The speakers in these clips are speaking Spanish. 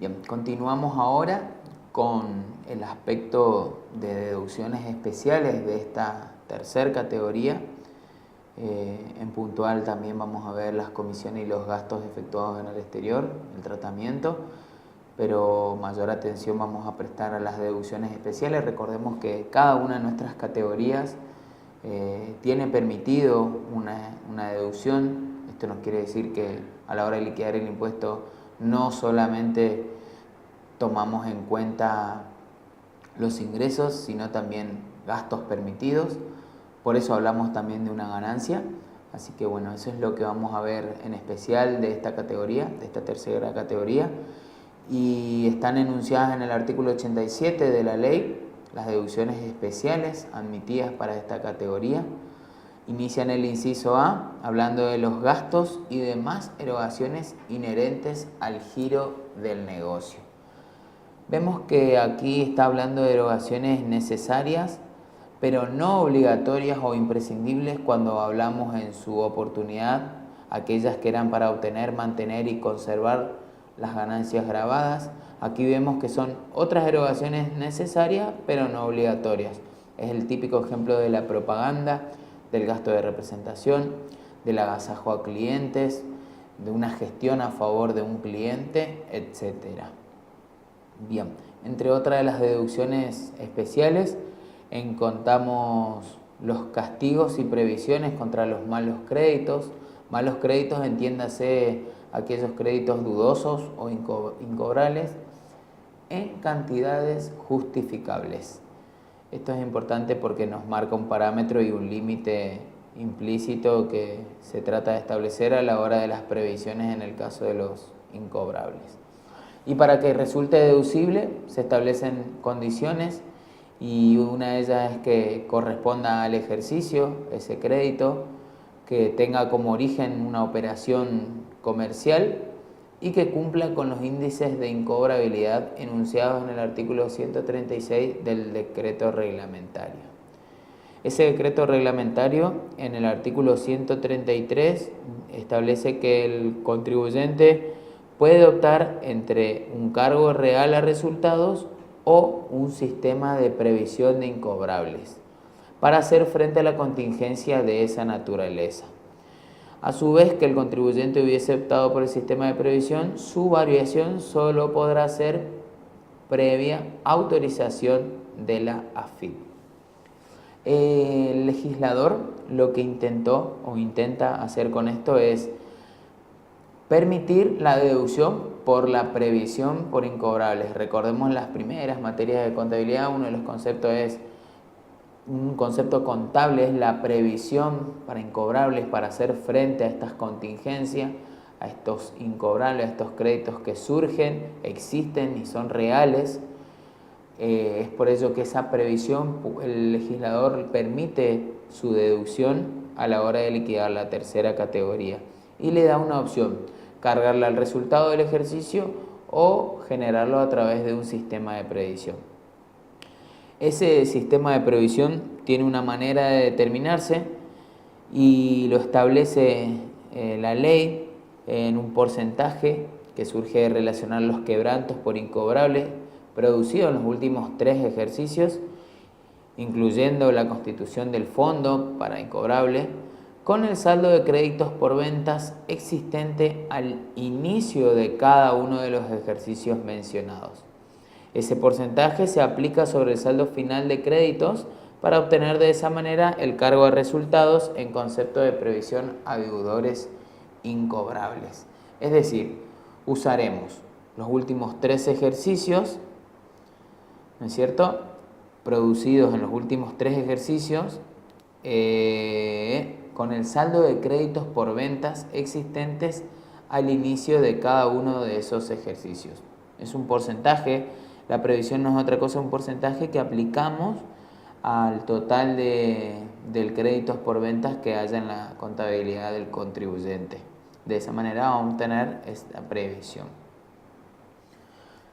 Bien, continuamos ahora con el aspecto de deducciones especiales de esta tercera categoría. En puntual también vamos a ver las comisiones y los gastos efectuados en el exterior, el tratamiento, pero mayor atención vamos a prestar a las deducciones especiales. Recordemos que cada una de nuestras categorías tiene permitido una deducción. Esto nos quiere decir que a la hora de liquidar el impuesto no solamente tomamos en cuenta los ingresos, sino también gastos permitidos. Por eso hablamos también de una ganancia. Así que bueno, eso es lo que vamos a ver en especial de esta categoría, de esta tercera categoría. Y están enunciadas en el artículo 87 de la ley las deducciones especiales admitidas para esta categoría. Inician el inciso A hablando de los gastos y demás erogaciones inherentes al giro del negocio. Vemos que aquí está hablando de erogaciones necesarias, pero no obligatorias o imprescindibles cuando hablamos en su oportunidad, aquellas que eran para obtener, mantener y conservar las ganancias grabadas. Aquí vemos que son otras erogaciones necesarias, pero no obligatorias. Es el típico ejemplo de la propaganda, del gasto de representación, del agasajo a clientes, de una gestión a favor de un cliente, etc. Bien, entre otras de las deducciones especiales encontramos los castigos y previsiones contra los malos créditos. Malos créditos, entiéndase aquellos créditos dudosos o incobrables en cantidades justificables. Esto es importante porque nos marca un parámetro y un límite implícito que se trata de establecer a la hora de las previsiones en el caso de los incobrables. Y para que resulte deducible se establecen condiciones y una de ellas es que corresponda al ejercicio ese crédito, que tenga como origen una operación comercial y que cumpla con los índices de incobrabilidad enunciados en el artículo 136 del decreto reglamentario. Ese decreto reglamentario en el artículo 133 establece que el contribuyente puede optar entre un cargo real a resultados o un sistema de previsión de incobrables para hacer frente a la contingencia de esa naturaleza. A su vez, que el contribuyente hubiese optado por el sistema de previsión, su variación solo podrá ser previa autorización de la AFIP. El legislador lo que intentó o intenta hacer con esto es permitir la deducción por la previsión por incobrables. Recordemos las primeras materias de contabilidad, uno de los conceptos es un concepto contable, es la previsión para incobrables, para hacer frente a estas contingencias, a estos incobrables, a estos créditos que surgen, existen y son reales. Es por ello que esa previsión el legislador permite su deducción a la hora de liquidar la tercera categoría y le da una opción: cargarla al resultado del ejercicio o generarlo a través de un sistema de previsión. Ese sistema de previsión tiene una manera de determinarse y lo establece la ley en un porcentaje que surge de relacionar los quebrantos por incobrables producidos en los últimos 3 ejercicios, incluyendo la constitución del fondo para incobrable, con el saldo de créditos por ventas existente al inicio de cada uno de los ejercicios mencionados. Ese porcentaje se aplica sobre el saldo final de créditos para obtener de esa manera el cargo de resultados en concepto de previsión a deudores incobrables. Es decir, usaremos los últimos 3 ejercicios, ¿no es cierto?, producidos en los últimos 3 ejercicios con el saldo de créditos por ventas existentes al inicio de cada uno de esos ejercicios. Es un porcentaje. La previsión no es otra cosa, un porcentaje que aplicamos al total del créditos por ventas que haya en la contabilidad del contribuyente. De esa manera vamos a obtener esta previsión.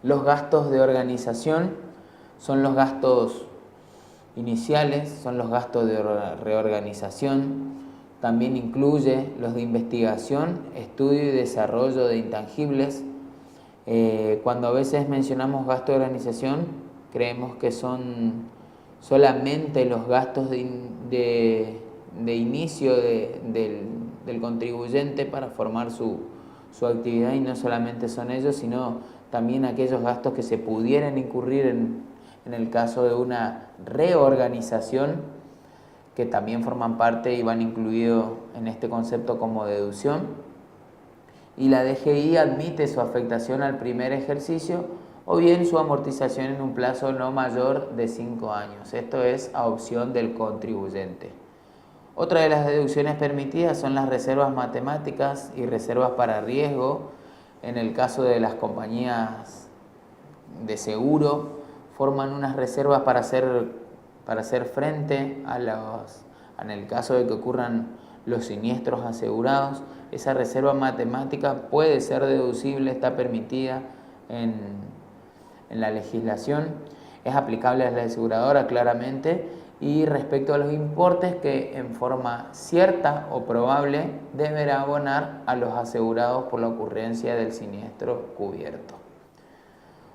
Los gastos de organización son los gastos iniciales, son los gastos de reorganización. También incluye los de investigación, estudio y desarrollo de intangibles, Cuando a veces mencionamos gasto de organización, creemos que son solamente los gastos de inicio del contribuyente para formar su actividad, y no solamente son ellos, sino también aquellos gastos que se pudieran incurrir en el caso de una reorganización, que también forman parte y van incluidos en este concepto como deducción. Y la DGI admite su afectación al primer ejercicio o bien su amortización en un plazo no mayor de 5 años. Esto es a opción del contribuyente. Otra de las deducciones permitidas son las reservas matemáticas y reservas para riesgo. En el caso de las compañías de seguro, forman unas reservas para hacer frente en el caso de que ocurran los siniestros asegurados. Esa reserva matemática puede ser deducible, está permitida en la legislación, es aplicable a la aseguradora claramente, y respecto a los importes que en forma cierta o probable deberá abonar a los asegurados por la ocurrencia del siniestro cubierto.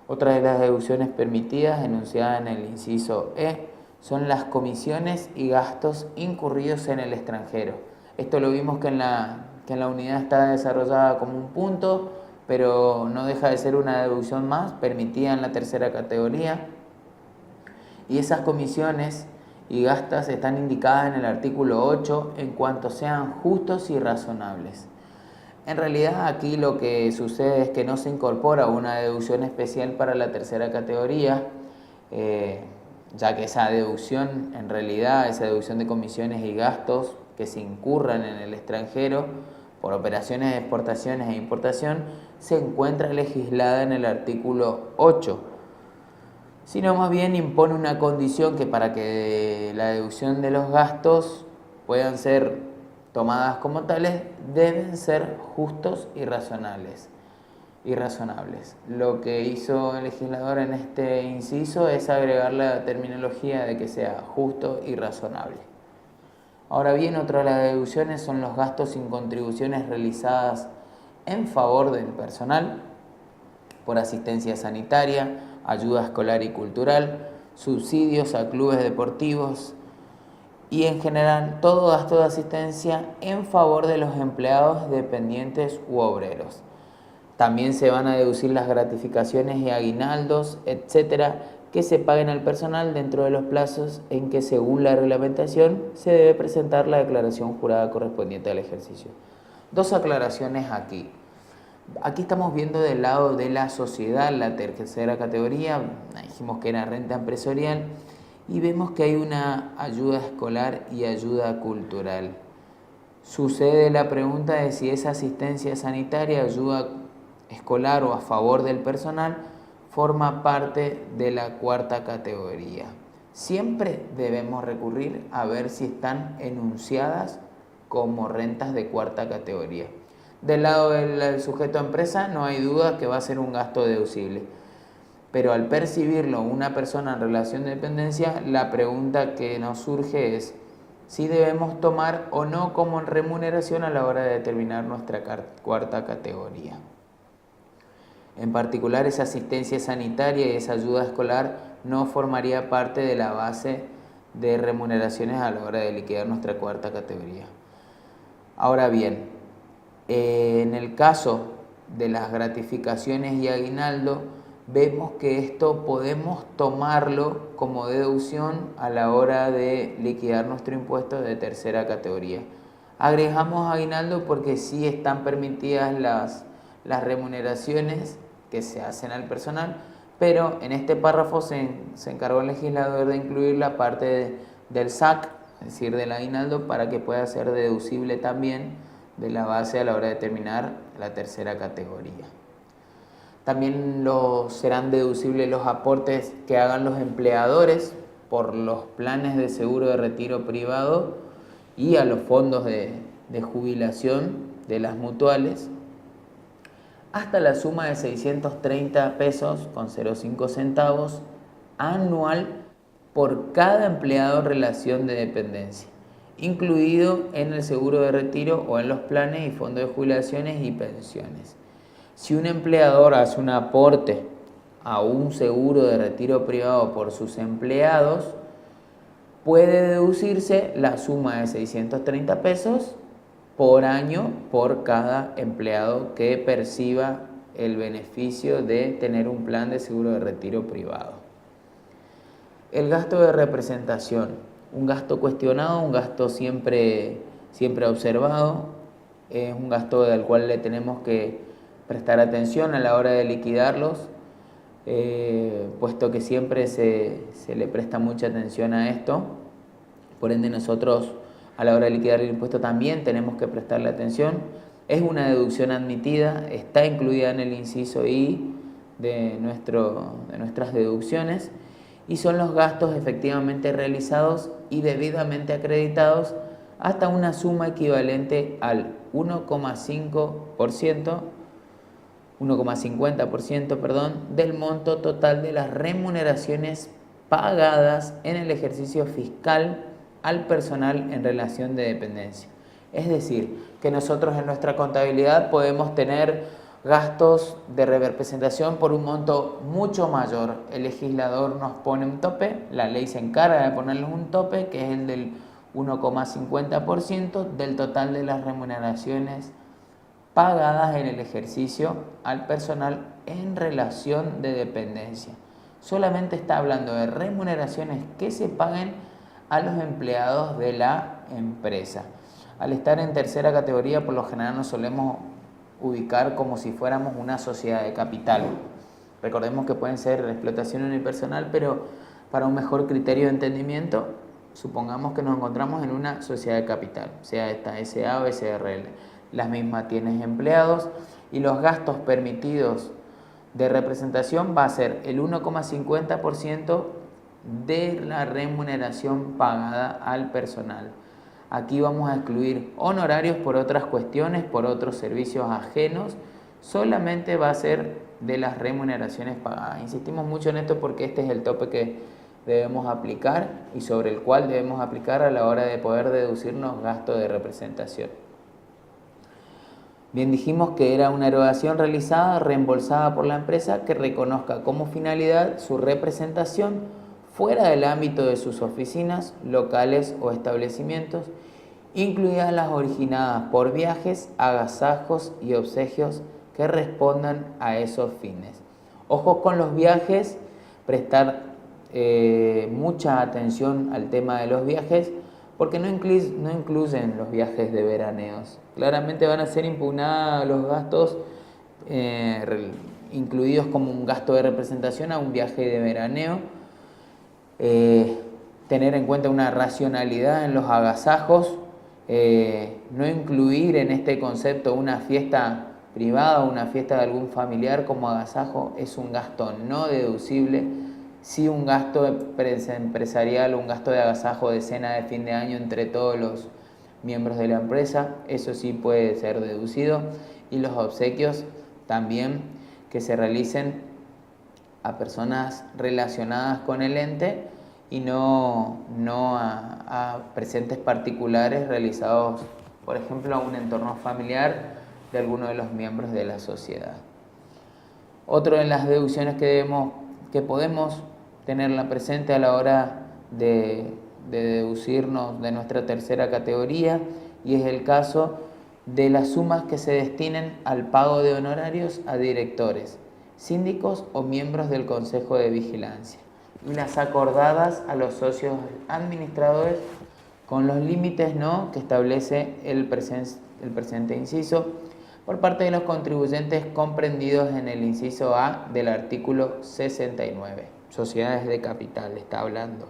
Otra de las deducciones permitidas, enunciada en el inciso E, son las comisiones y gastos incurridos en el extranjero. Esto lo vimos que en la unidad está desarrollada como un punto, pero no deja de ser una deducción más, permitida en la tercera categoría. Y esas comisiones y gastos están indicadas en el artículo 8 en cuanto sean justos y razonables. En realidad aquí lo que sucede es que no se incorpora una deducción especial para la tercera categoría, ya que esa deducción, en realidad, esa deducción de comisiones y gastos que se incurran en el extranjero por operaciones de exportaciones e importación, se encuentra legislada en el artículo 8, sino más bien impone una condición que para que la deducción de los gastos puedan ser tomadas como tales, deben ser justos y razonables. Lo que hizo el legislador en este inciso es agregar la terminología de que sea justo y razonable. Ahora bien, otra de las deducciones son los gastos sin contribuciones realizadas en favor del personal por asistencia sanitaria, ayuda escolar y cultural, subsidios a clubes deportivos y en general todo gasto de asistencia en favor de los empleados dependientes u obreros. También se van a deducir las gratificaciones y aguinaldos, etcétera, que se paguen al personal dentro de los plazos en que, según la reglamentación, se debe presentar la declaración jurada correspondiente al ejercicio. Dos aclaraciones aquí. Aquí estamos viendo del lado de la sociedad, la tercera categoría, dijimos que era renta empresarial, y vemos que hay una ayuda escolar y ayuda cultural. Sucede la pregunta de si esa asistencia sanitaria, ayuda escolar o a favor del personal, forma parte de la cuarta categoría. Siempre debemos recurrir a ver si están enunciadas como rentas de cuarta categoría. Del lado del sujeto a empresa no hay duda que va a ser un gasto deducible, pero al percibirlo una persona en relación de dependencia, la pregunta que nos surge es si debemos tomar o no como remuneración a la hora de determinar nuestra cuarta categoría. En particular, esa asistencia sanitaria y esa ayuda escolar no formaría parte de la base de remuneraciones a la hora de liquidar nuestra cuarta categoría. Ahora bien, en el caso de las gratificaciones y aguinaldo, vemos que esto podemos tomarlo como deducción a la hora de liquidar nuestro impuesto de tercera categoría. Agregamos aguinaldo porque sí están permitidas las remuneraciones que se hacen al personal, pero en este párrafo se encargó el legislador de incluir la parte del SAC, es decir, del aguinaldo, para que pueda ser deducible también de la base a la hora de determinar la tercera categoría. También serán deducibles los aportes que hagan los empleadores por los planes de seguro de retiro privado y a los fondos de jubilación de las mutuales, hasta la suma de 630 pesos con 0,5 centavos anual por cada empleado en relación de dependencia, incluido en el seguro de retiro o en los planes y fondos de jubilaciones y pensiones. Si un empleador hace un aporte a un seguro de retiro privado por sus empleados, puede deducirse la suma de 630 pesos por año por cada empleado que perciba el beneficio de tener un plan de seguro de retiro privado. El gasto de representación, un gasto cuestionado, un gasto siempre observado, es un gasto del cual le tenemos que prestar atención a la hora de liquidarlos, puesto que siempre se le presta mucha atención a esto. Por ende, nosotros a la hora de liquidar el impuesto también tenemos que prestarle atención. Es una deducción admitida, está incluida en el inciso I de nuestras deducciones, y son los gastos efectivamente realizados y debidamente acreditados hasta una suma equivalente al 1,50% del monto total de las remuneraciones pagadas en el ejercicio fiscal al personal en relación de dependencia. Es decir, que nosotros en nuestra contabilidad podemos tener gastos de representación por un monto mucho mayor. El legislador nos pone un tope, la ley se encarga de ponerles un tope, que es el del 1,50% del total de las remuneraciones pagadas en el ejercicio al personal en relación de dependencia. Solamente está hablando de remuneraciones que se paguen a los empleados de la empresa. Al estar en tercera categoría, por lo general nos solemos ubicar como si fuéramos una sociedad de capital. Recordemos que pueden ser explotación unipersonal, pero para un mejor criterio de entendimiento, supongamos que nos encontramos en una sociedad de capital, sea esta SA o SRL. Las mismas tienen empleados y los gastos permitidos de representación va a ser el 1,50% de la remuneración pagada al personal. Aquí vamos a excluir honorarios por otras cuestiones, por otros servicios ajenos. Solamente va a ser de las remuneraciones pagadas. Insistimos mucho en esto porque este es el tope que debemos aplicar y sobre el cual debemos aplicar a la hora de poder deducirnos gastos de representación. Bien, dijimos que era una erogación realizada, reembolsada por la empresa que reconozca como finalidad su representación fuera del ámbito de sus oficinas, locales o establecimientos, incluidas las originadas por viajes, agasajos y obsequios que respondan a esos fines. Ojo con los viajes, prestar mucha atención al tema de los viajes, porque no incluyen los viajes de veraneos. Claramente van a ser impugnados los gastos incluidos como un gasto de representación a un viaje de veraneo. Tener en cuenta una racionalidad en los agasajos, no incluir en este concepto una fiesta privada o una fiesta de algún familiar como agasajo es un gasto no deducible. Sí, un gasto empresarial, un gasto de agasajo de cena de fin de año entre todos los miembros de la empresa, eso sí puede ser deducido, y los obsequios también que se realicen a personas relacionadas con el ente y no a presentes particulares realizados, por ejemplo, a un entorno familiar de alguno de los miembros de la sociedad. Otro de las deducciones que podemos tenerla presente a la hora de deducirnos de nuestra tercera categoría, y es el caso de las sumas que se destinen al pago de honorarios a directores, síndicos o miembros del Consejo de Vigilancia, y las acordadas a los socios administradores con los límites que establece el presente inciso por parte de los contribuyentes comprendidos en el inciso A del artículo 69. Sociedades de capital está hablando.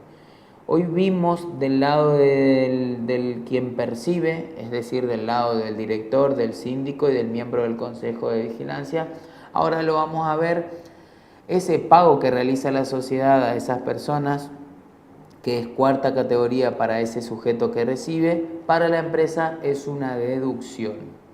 Hoy vimos del lado del quien percibe, es decir, del lado del director, del síndico y del miembro del Consejo de Vigilancia. Ahora lo vamos a ver, ese pago que realiza la sociedad a esas personas, que es cuarta categoría para ese sujeto que recibe, para la empresa es una deducción.